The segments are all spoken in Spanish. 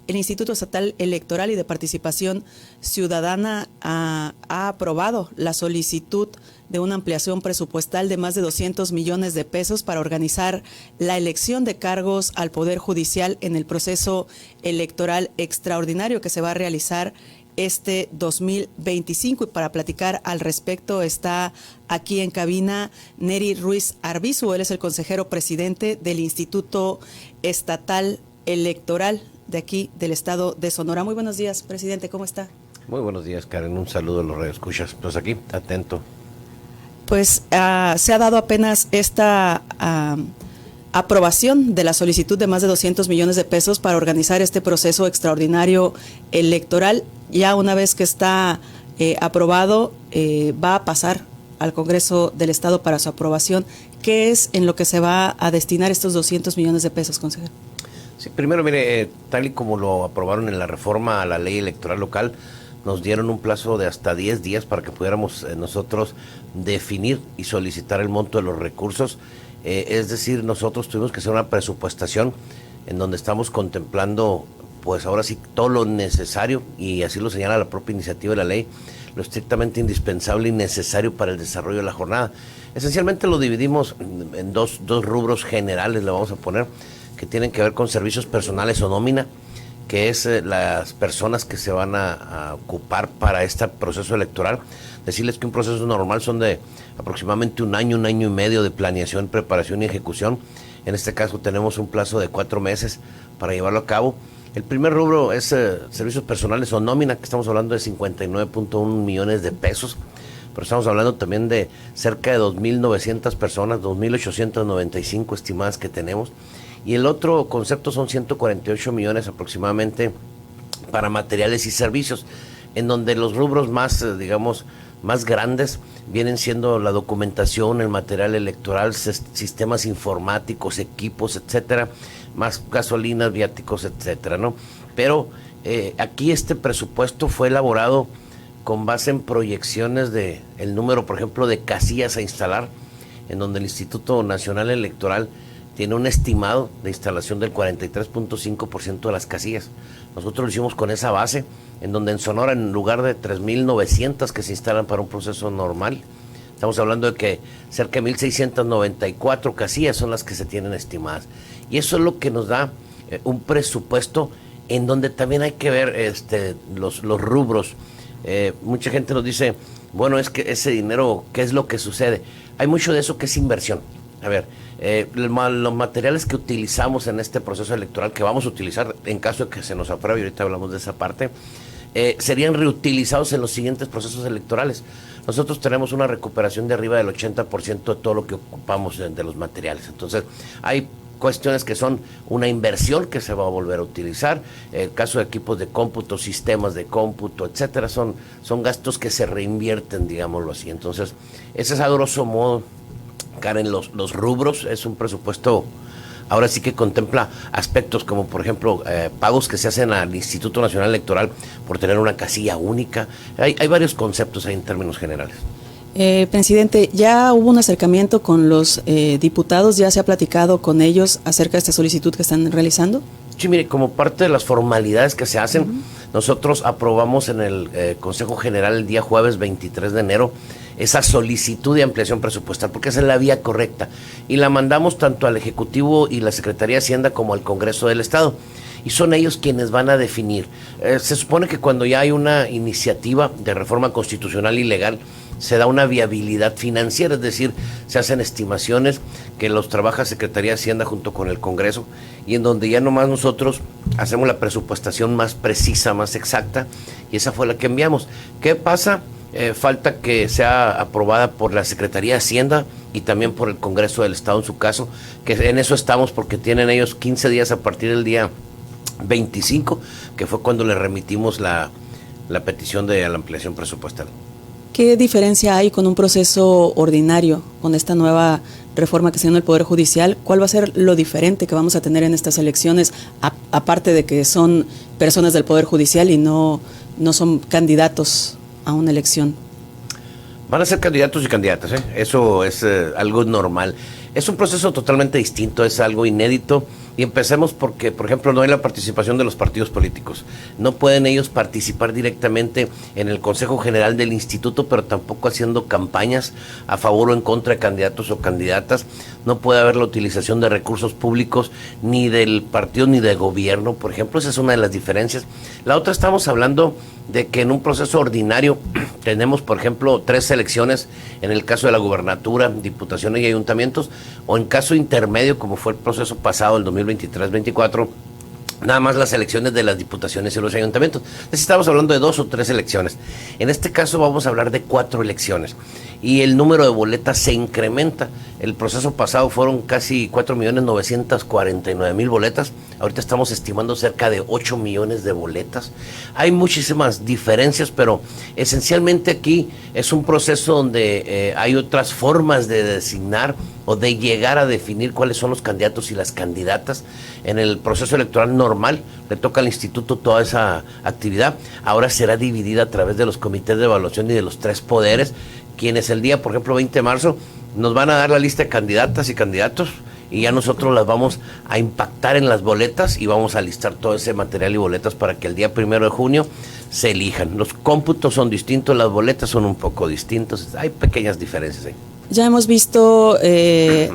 el Instituto Estatal Electoral y de Participación Ciudadana ha aprobado la solicitud de una ampliación presupuestal de más de 200 millones de pesos para organizar la elección de cargos al Poder Judicial en el proceso electoral extraordinario que se va a realizar este 2025. Y para platicar al respecto está aquí en cabina Neri Ruiz Arbizu. Él es el consejero presidente del Instituto Estatal Electoral de aquí del estado de Sonora. Muy buenos días, presidente, ¿cómo está? Muy buenos días, Karen, un saludo a los radioescuchas. Pues aquí, atento. Pues se ha dado apenas esta aprobación de la solicitud de más de 200 millones de pesos para organizar este proceso extraordinario electoral. Ya una vez que está aprobado, va a pasar al Congreso del Estado para su aprobación. ¿Qué es en lo que se va a destinar estos 200 millones de pesos, consejero? Sí, primero, mire, tal y como lo aprobaron en la reforma a la ley electoral local, nos dieron un plazo de hasta 10 días para que pudiéramos nosotros definir y solicitar el monto de los recursos. Es decir, nosotros tuvimos que hacer una presupuestación en donde estamos contemplando, pues ahora sí, todo lo necesario, y así lo señala la propia iniciativa de la ley, lo estrictamente indispensable y necesario para el desarrollo de la jornada. Esencialmente lo dividimos en dos rubros generales, le vamos a poner, que tienen que ver con servicios personales o nómina, que es las personas que se van a ocupar para este proceso electoral. Decirles que un proceso normal son de aproximadamente un año y medio de planeación, preparación y ejecución. En este caso tenemos un plazo de 4 meses para llevarlo a cabo. El primer rubro es servicios personales o nómina, que estamos hablando de 59.1 millones de pesos, pero estamos hablando también de cerca de 2.900 personas, 2.895 estimadas que tenemos. Y el otro concepto son 148 millones aproximadamente para materiales y servicios, en donde los rubros más, digamos, más grandes vienen siendo la documentación, el material electoral, sistemas informáticos, equipos, etcétera, más gasolinas, viáticos, etcétera, ¿no? Pero aquí este presupuesto fue elaborado con base en proyecciones de el número, por ejemplo, de casillas a instalar, en donde el Instituto Nacional Electoral tiene un estimado de instalación del 43.5% de las casillas. Nosotros lo hicimos con esa base, en donde en Sonora, en lugar de 3.900 que se instalan para un proceso normal, estamos hablando de que cerca de 1.694 casillas son las que se tienen estimadas. Y eso es lo que nos da un presupuesto en donde también hay que ver los rubros. Mucha gente nos dice, bueno, es que ese dinero, ¿qué es lo que sucede? Hay mucho de eso que es inversión. A ver, los materiales que utilizamos en este proceso electoral, que vamos a utilizar en caso de que se nos apruebe, y ahorita hablamos de esa parte, serían reutilizados en los siguientes procesos electorales. Nosotros tenemos una recuperación de arriba del 80% de todo lo que ocupamos de los materiales. Entonces, hay cuestiones que son una inversión que se va a volver a utilizar. El caso de equipos de cómputo, sistemas de cómputo, etcétera, son gastos que se reinvierten, digámoslo así. Entonces, ese es a grosso modo, Karen, los rubros. Es un presupuesto, ahora sí que contempla aspectos como, por ejemplo, pagos que se hacen al Instituto Nacional Electoral por tener una casilla única. Hay varios conceptos ahí en términos generales. Presidente, ¿ya hubo un acercamiento con los diputados? ¿Ya se ha platicado con ellos acerca de esta solicitud que están realizando? Sí, mire, como parte de las formalidades que se hacen, nosotros aprobamos en el Consejo General el día jueves 23 de enero esa solicitud de ampliación presupuestal, porque esa es la vía correcta, y la mandamos tanto al Ejecutivo y la Secretaría de Hacienda como al Congreso del Estado, y son ellos quienes van a definir. Se supone que cuando ya hay una iniciativa de reforma constitucional y legal, se da una viabilidad financiera, es decir, se hacen estimaciones que los trabaja Secretaría de Hacienda junto con el Congreso, y en donde ya nomás nosotros hacemos la presupuestación más precisa, más exacta, y esa fue la que enviamos. ¿Qué pasa? Falta que sea aprobada por la Secretaría de Hacienda y también por el Congreso del Estado en su caso, que en eso estamos porque tienen ellos 15 días a partir del día 25, que fue cuando le remitimos la petición de la ampliación presupuestal. ¿Qué diferencia hay con un proceso ordinario, con esta nueva reforma que se dio en el Poder Judicial? ¿Cuál va a ser lo diferente que vamos a tener en estas elecciones, aparte de que son personas del Poder Judicial y no son candidatos a una elección? Van a ser candidatos y candidatas, eso es algo normal. Es un proceso totalmente distinto, es algo inédito, Y empecemos porque, por ejemplo, no hay la participación de los partidos políticos. No pueden ellos participar directamente en el Consejo General del Instituto, pero tampoco haciendo campañas a favor o en contra de candidatos o candidatas. No puede haber la utilización de recursos públicos ni del partido ni del gobierno, por ejemplo. Esa es una de las diferencias. La otra, estamos hablando de que en un proceso ordinario tenemos, por ejemplo, 3 elecciones en el caso de la gubernatura, diputaciones y ayuntamientos, o en caso intermedio, como fue el proceso pasado, el 2023-24, nada más las elecciones de las diputaciones y los ayuntamientos. Entonces estamos hablando de 2 o 3 elecciones. En este caso vamos a hablar de 4 elecciones. Y el número de boletas se incrementa. El proceso pasado fueron casi 4.949.000 boletas. Ahorita estamos estimando cerca de 8 millones de boletas. Hay muchísimas diferencias, pero esencialmente aquí es un proceso donde hay otras formas de designar o de llegar a definir cuáles son los candidatos y las candidatas. En el proceso electoral normal le toca al instituto toda esa actividad. Ahora será dividida a través de los comités de evaluación y de los 3 poderes, quienes el día, por ejemplo, 20 de marzo, nos van a dar la lista de candidatas y candidatos, y ya nosotros las vamos a impactar en las boletas y vamos a listar todo ese material y boletas para que el día 1 de junio se elijan. Los cómputos son distintos, las boletas son un poco distintos, hay pequeñas diferencias ahí. Ya hemos visto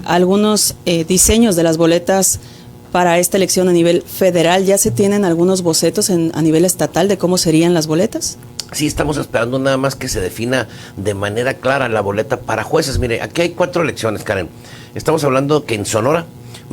algunos diseños de las boletas para esta elección a nivel federal. ¿Ya se tienen algunos bocetos a nivel estatal de cómo serían las boletas? Sí, estamos esperando nada más que se defina de manera clara la boleta para jueces. Mire, aquí hay 4 elecciones, Karen. Estamos hablando que en Sonora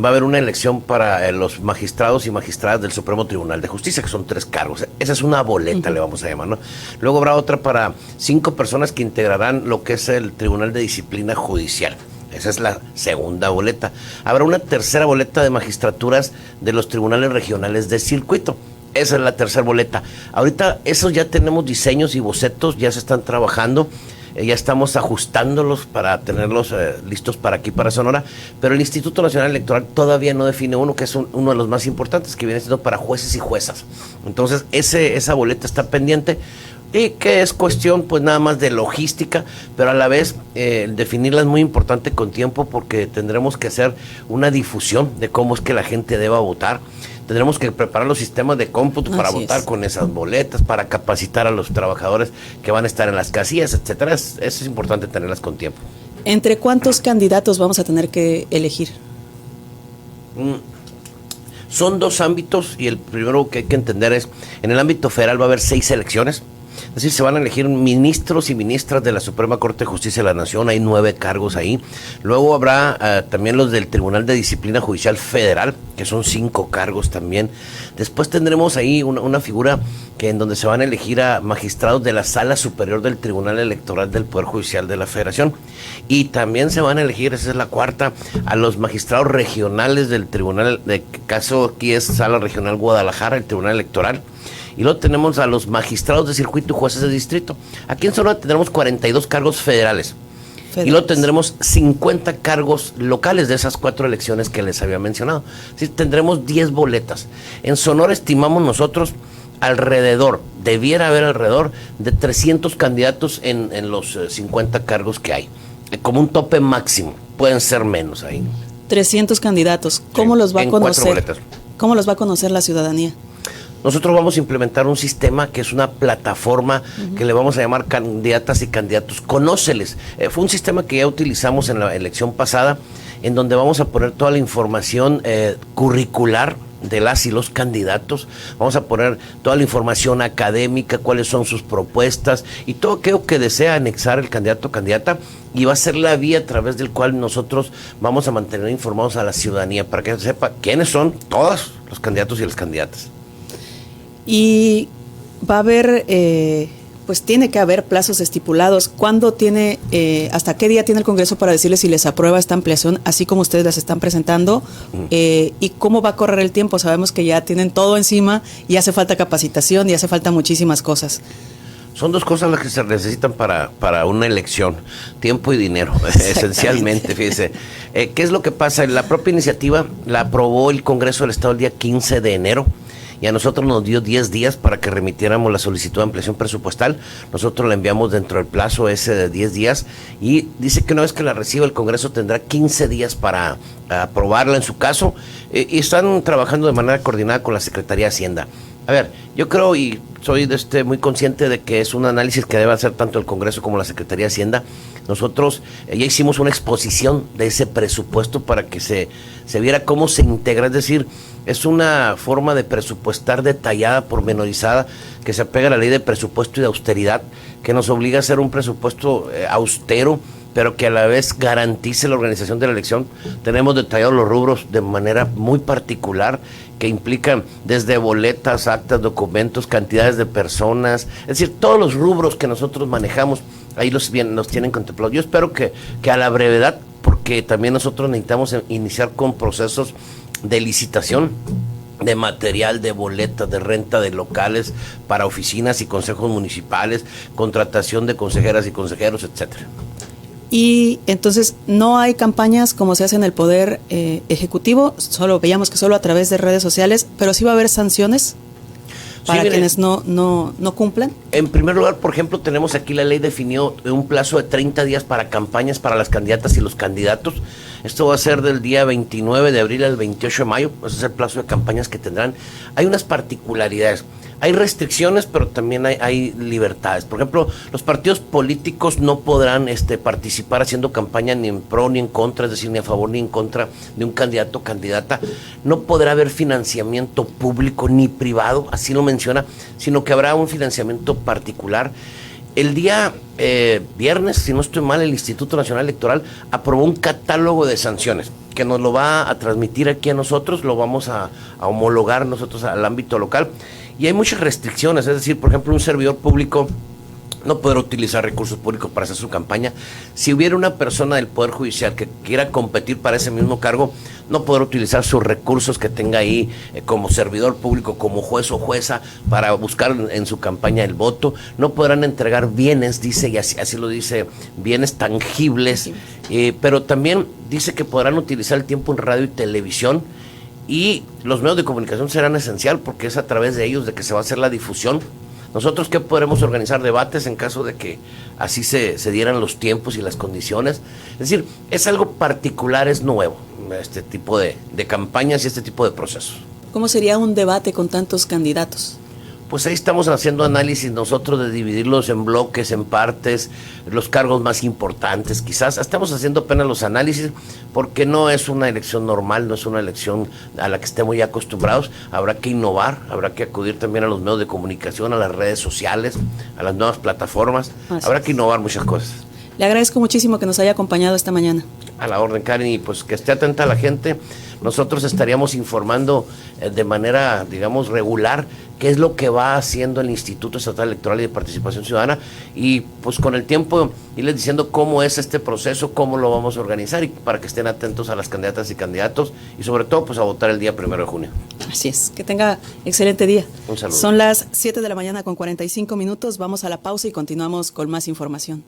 va a haber una elección para los magistrados y magistradas del Supremo Tribunal de Justicia, que son 3 cargos. Esa es una boleta, le vamos a llamar, ¿no? Luego habrá otra para 5 personas que integrarán lo que es el Tribunal de Disciplina Judicial. Esa es la segunda boleta. Habrá una tercera boleta de magistraturas de los tribunales regionales de circuito. Esa es la tercera boleta. Ahorita esos ya tenemos diseños y bocetos, ya se están trabajando, ya estamos ajustándolos para tenerlos listos para aquí, para Sonora, pero el Instituto Nacional Electoral todavía no define uno, que es uno de los más importantes, que viene siendo para jueces y juezas. Entonces esa boleta está pendiente, y que es cuestión pues nada más de logística, pero a la vez definirla es muy importante con tiempo, porque tendremos que hacer una difusión de cómo es que la gente deba votar. Tendremos que preparar los sistemas de cómputo para votar con esas boletas, para capacitar a los trabajadores que van a estar en las casillas, etcétera. Eso es importante tenerlas con tiempo. ¿Entre cuántos candidatos vamos a tener que elegir? Son 2 ámbitos, y el primero que hay que entender es, en el ámbito federal va a haber 6 elecciones. Es decir, se van a elegir ministros y ministras de la Suprema Corte de Justicia de la Nación, hay 9 cargos ahí. Luego habrá también los del Tribunal de Disciplina Judicial Federal, que son 5 cargos también. Después tendremos ahí una figura en donde se van a elegir a magistrados de la Sala Superior del Tribunal Electoral del Poder Judicial de la Federación. Y también se van a elegir, esa es la cuarta, a los magistrados regionales del Tribunal, de caso aquí es Sala Regional Guadalajara, el Tribunal Electoral. Y luego tenemos a los magistrados de circuito y jueces de distrito. Aquí en Sonora tendremos 42 cargos federales. Y luego tendremos 50 cargos locales de esas 4 elecciones que les había mencionado. Sí, tendremos 10 boletas. En Sonora estimamos nosotros debiera haber alrededor de 300 candidatos en los 50 cargos que hay. Como un tope máximo. Pueden ser menos ahí. 300 candidatos. ¿Cómo los va a conocer? ¿Cómo los va a conocer la ciudadanía? Nosotros vamos a implementar un sistema que es una plataforma que le vamos a llamar Candidatas y Candidatos Conóceles. Fue un sistema que ya utilizamos en la elección pasada, en donde vamos a poner toda la información curricular de las y los candidatos. Vamos a poner toda la información académica, cuáles son sus propuestas y todo aquello que desea anexar el candidato o candidata, y va a ser la vía a través del cual nosotros vamos a mantener informados a la ciudadanía para que sepa quiénes son todos los candidatos y las candidatas. Y va a haber, pues tiene que haber plazos estipulados. ¿Cuándo tiene, hasta qué día tiene el Congreso para decirles si les aprueba esta ampliación, así como ustedes las están presentando? ¿Y cómo va a correr el tiempo? Sabemos que ya tienen todo encima y hace falta capacitación y hace falta muchísimas cosas. Son 2 cosas las que se necesitan para una elección: tiempo y dinero, esencialmente. Fíjese, ¿qué es lo que pasa? La propia iniciativa la aprobó el Congreso del Estado el día 15 de enero. y a nosotros nos dio 10 días para que remitiéramos la solicitud de ampliación presupuestal. Nosotros la enviamos dentro del plazo ese de 10 días y dice que una vez que la reciba el Congreso tendrá 15 días para aprobarla en su caso, y están trabajando de manera coordinada con la Secretaría de Hacienda. A ver, yo creo y soy muy consciente de que es un análisis que debe hacer tanto el Congreso como la Secretaría de Hacienda. Nosotros ya hicimos una exposición de ese presupuesto para que se viera cómo se integra, es decir, es una forma de presupuestar detallada, pormenorizada, que se apega a la ley de presupuesto y de austeridad, que nos obliga a hacer un presupuesto austero, pero que a la vez garantice la organización de la elección. Tenemos detallados los rubros de manera muy particular, que implican desde boletas, actas, documentos, cantidades de personas, es decir, todos los rubros que nosotros manejamos, ahí los tienen contemplados. Yo espero que a la brevedad, porque también nosotros necesitamos iniciar con procesos de licitación, de material, de boletas, de renta de locales para oficinas y consejos municipales, contratación de consejeras y consejeros, etcétera. Y entonces no hay campañas como se hace en el Poder Ejecutivo, veíamos que solo a través de redes sociales, pero sí va a haber sanciones para quienes no cumplan. En primer lugar, por ejemplo, tenemos aquí la ley definió un plazo de 30 días para campañas para las candidatas y los candidatos. Esto va a ser del día 29 de abril al 28 de mayo, ese es el plazo de campañas que tendrán. Hay unas particularidades. Hay restricciones, pero también hay libertades. Por ejemplo, los partidos políticos no podrán participar haciendo campaña ni en pro ni en contra, es decir, ni a favor ni en contra de un candidato o candidata. No podrá haber financiamiento público ni privado, así lo menciona, sino que habrá un financiamiento particular. El día viernes, si no estoy mal, el Instituto Nacional Electoral aprobó un catálogo de sanciones que nos lo va a transmitir aquí a nosotros, lo vamos a homologar nosotros al ámbito local. Y hay muchas restricciones, es decir, por ejemplo, un servidor público no podrá utilizar recursos públicos para hacer su campaña. Si hubiera una persona del Poder Judicial que quiera competir para ese mismo cargo, no podrá utilizar sus recursos que tenga ahí como servidor público, como juez o jueza, para buscar en su campaña el voto. No podrán entregar bienes, dice, y así lo dice, bienes tangibles, pero también dice que podrán utilizar el tiempo en radio y televisión. Y los medios de comunicación serán esencial porque es a través de ellos de que se va a hacer la difusión. Nosotros, ¿qué podremos organizar? Debates en caso de que así se dieran los tiempos y las condiciones. Es decir, es algo particular, es nuevo, este tipo de campañas y este tipo de procesos. ¿Cómo sería un debate con tantos candidatos? Pues ahí estamos haciendo análisis nosotros de dividirlos en bloques, en partes, los cargos más importantes quizás. Estamos haciendo apenas los análisis porque no es una elección normal, no es una elección a la que estemos ya acostumbrados. Habrá que innovar, habrá que acudir también a los medios de comunicación, a las redes sociales, a las nuevas plataformas. Habrá que innovar muchas cosas. Le agradezco muchísimo que nos haya acompañado esta mañana. A la orden, Karen, y pues que esté atenta a la gente. Nosotros estaríamos informando de manera, digamos, regular qué es lo que va haciendo el Instituto Estatal Electoral y de Participación Ciudadana y pues con el tiempo irles diciendo cómo es este proceso, cómo lo vamos a organizar y para que estén atentos a las candidatas y candidatos y sobre todo pues a votar el día 1 de junio. Así es, que tenga excelente día. Un saludo. Son las 7 de la mañana con 45 minutos, vamos a la pausa y continuamos con más información.